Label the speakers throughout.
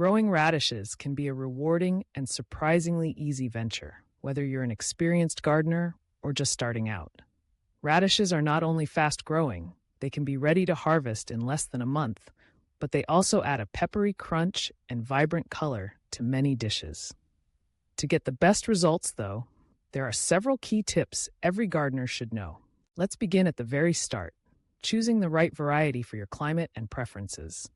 Speaker 1: Growing radishes can be a rewarding and surprisingly easy venture, whether you're an experienced gardener or just starting out. Radishes are not only fast-growing, they can be ready to harvest in less than a month, but they also add a peppery crunch and vibrant color to many dishes. To get the best results, though, there are several key tips every gardener should know. Let's begin at the very start, choosing the right variety for your climate and preferences.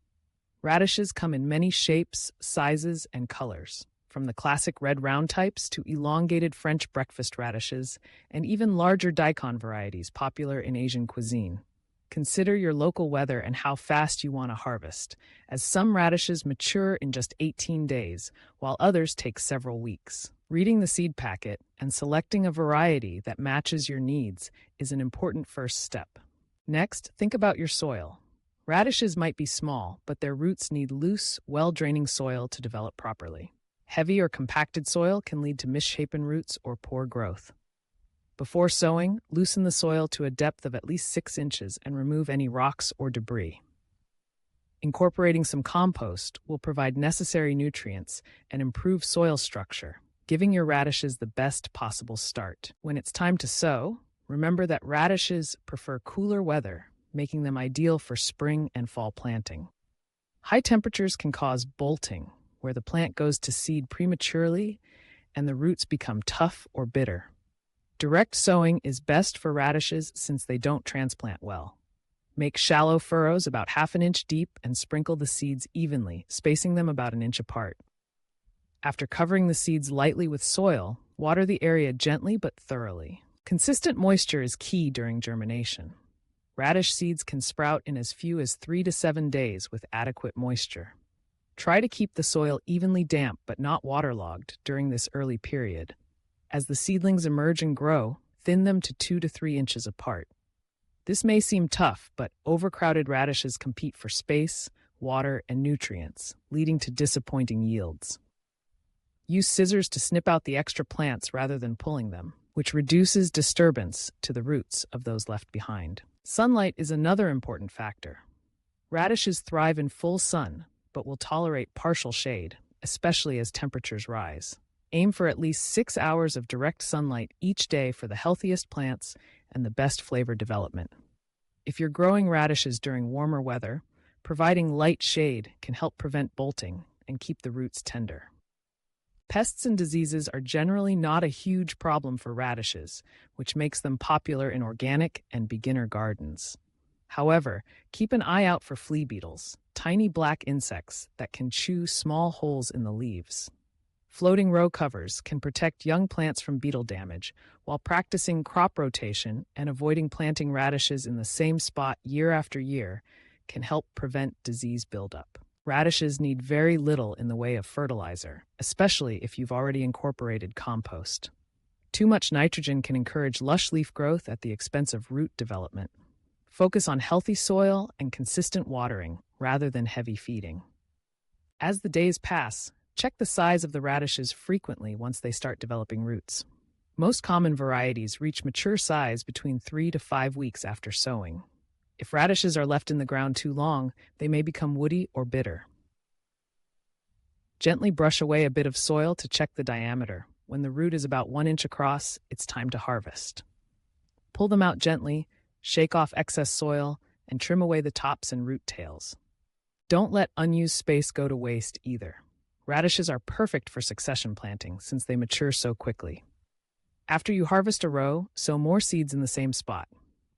Speaker 1: Radishes come in many shapes, sizes, and colors, from the classic red round types to elongated French breakfast radishes and even larger daikon varieties popular in Asian cuisine. Consider your local weather and how fast you want to harvest, as some radishes mature in just 18 days, while others take several weeks. Reading the seed packet and selecting a variety that matches your needs is an important first step. Next, think about your soil. Radishes might be small, but their roots need loose, well-draining soil to develop properly. Heavy or compacted soil can lead to misshapen roots or poor growth. Before sowing, loosen the soil to a depth of at least 6 inches and remove any rocks or debris. Incorporating some compost will provide necessary nutrients and improve soil structure, giving your radishes the best possible start. When it's time to sow, remember that radishes prefer cooler weather, making them ideal for spring and fall planting. High temperatures can cause bolting, where the plant goes to seed prematurely and the roots become tough or bitter. Direct sowing is best for radishes since they don't transplant well. Make shallow furrows about 1/2 inch deep and sprinkle the seeds evenly, spacing them about 1 inch apart. After covering the seeds lightly with soil, water the area gently but thoroughly. Consistent moisture is key during germination. Radish seeds can sprout in as few as 3 to 7 days with adequate moisture. Try to keep the soil evenly damp but not waterlogged during this early period. As the seedlings emerge and grow, thin them to 2 to 3 inches apart. This may seem tough, but overcrowded radishes compete for space, water, and nutrients, leading to disappointing yields. Use scissors to snip out the extra plants rather than pulling them, which reduces disturbance to the roots of those left behind. Sunlight is another important factor. Radishes thrive in full sun, but will tolerate partial shade, especially as temperatures rise. Aim for at least 6 hours of direct sunlight each day for the healthiest plants and the best flavor development. If you're growing radishes during warmer weather, providing light shade can help prevent bolting and keep the roots tender. Pests and diseases are generally not a huge problem for radishes, which makes them popular in organic and beginner gardens. However, keep an eye out for flea beetles, tiny black insects that can chew small holes in the leaves. Floating row covers can protect young plants from beetle damage, while practicing crop rotation and avoiding planting radishes in the same spot year after year can help prevent disease buildup. Radishes need very little in the way of fertilizer, especially if you've already incorporated compost. Too much nitrogen can encourage lush leaf growth at the expense of root development. Focus on healthy soil and consistent watering rather than heavy feeding. As the days pass, check the size of the radishes frequently once they start developing roots. Most common varieties reach mature size between 3 to 5 weeks after sowing. If radishes are left in the ground too long, they may become woody or bitter. Gently brush away a bit of soil to check the diameter. When the root is about 1 inch across, it's time to harvest. Pull them out gently, shake off excess soil, and trim away the tops and root tails. Don't let unused space go to waste either. Radishes are perfect for succession planting since they mature so quickly. After you harvest a row, sow more seeds in the same spot.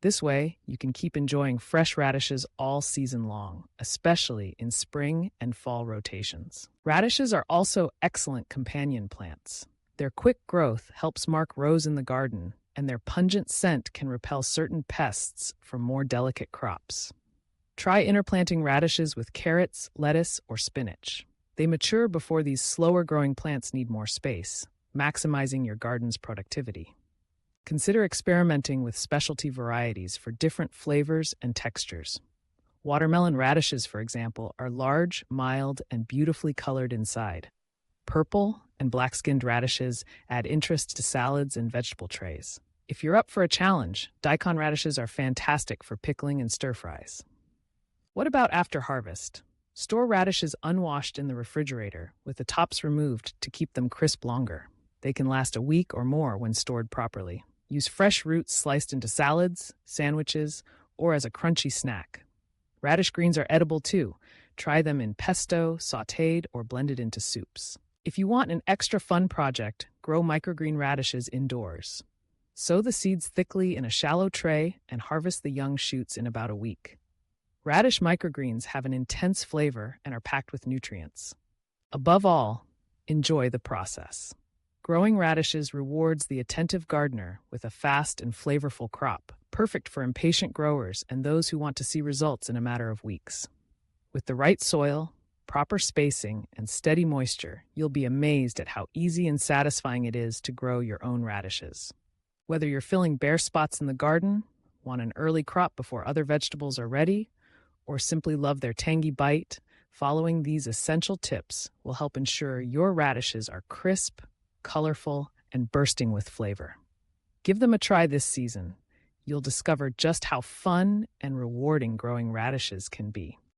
Speaker 1: This way, you can keep enjoying fresh radishes all season long, especially in spring and fall rotations. Radishes are also excellent companion plants. Their quick growth helps mark rows in the garden, and their pungent scent can repel certain pests from more delicate crops. Try interplanting radishes with carrots, lettuce, or spinach. They mature before these slower-growing plants need more space, maximizing your garden's productivity. Consider experimenting with specialty varieties for different flavors and textures. Watermelon radishes, for example, are large, mild, and beautifully colored inside. Purple and black-skinned radishes add interest to salads and vegetable trays. If you're up for a challenge, daikon radishes are fantastic for pickling and stir-fries. What about after harvest? Store radishes unwashed in the refrigerator, with the tops removed to keep them crisp longer. They can last a week or more when stored properly. Use fresh roots sliced into salads, sandwiches, or as a crunchy snack. Radish greens are edible too. Try them in pesto, sautéed, or blended into soups. If you want an extra fun project, grow microgreen radishes indoors. Sow the seeds thickly in a shallow tray and harvest the young shoots in about a week. Radish microgreens have an intense flavor and are packed with nutrients. Above all, enjoy the process. Growing radishes rewards the attentive gardener with a fast and flavorful crop, perfect for impatient growers and those who want to see results in a matter of weeks. With the right soil, proper spacing, and steady moisture, you'll be amazed at how easy and satisfying it is to grow your own radishes. Whether you're filling bare spots in the garden, want an early crop before other vegetables are ready, or simply love their tangy bite, following these essential tips will help ensure your radishes are crisp, colorful, and bursting with flavor. Give them a try this season. You'll discover just how fun and rewarding growing radishes can be.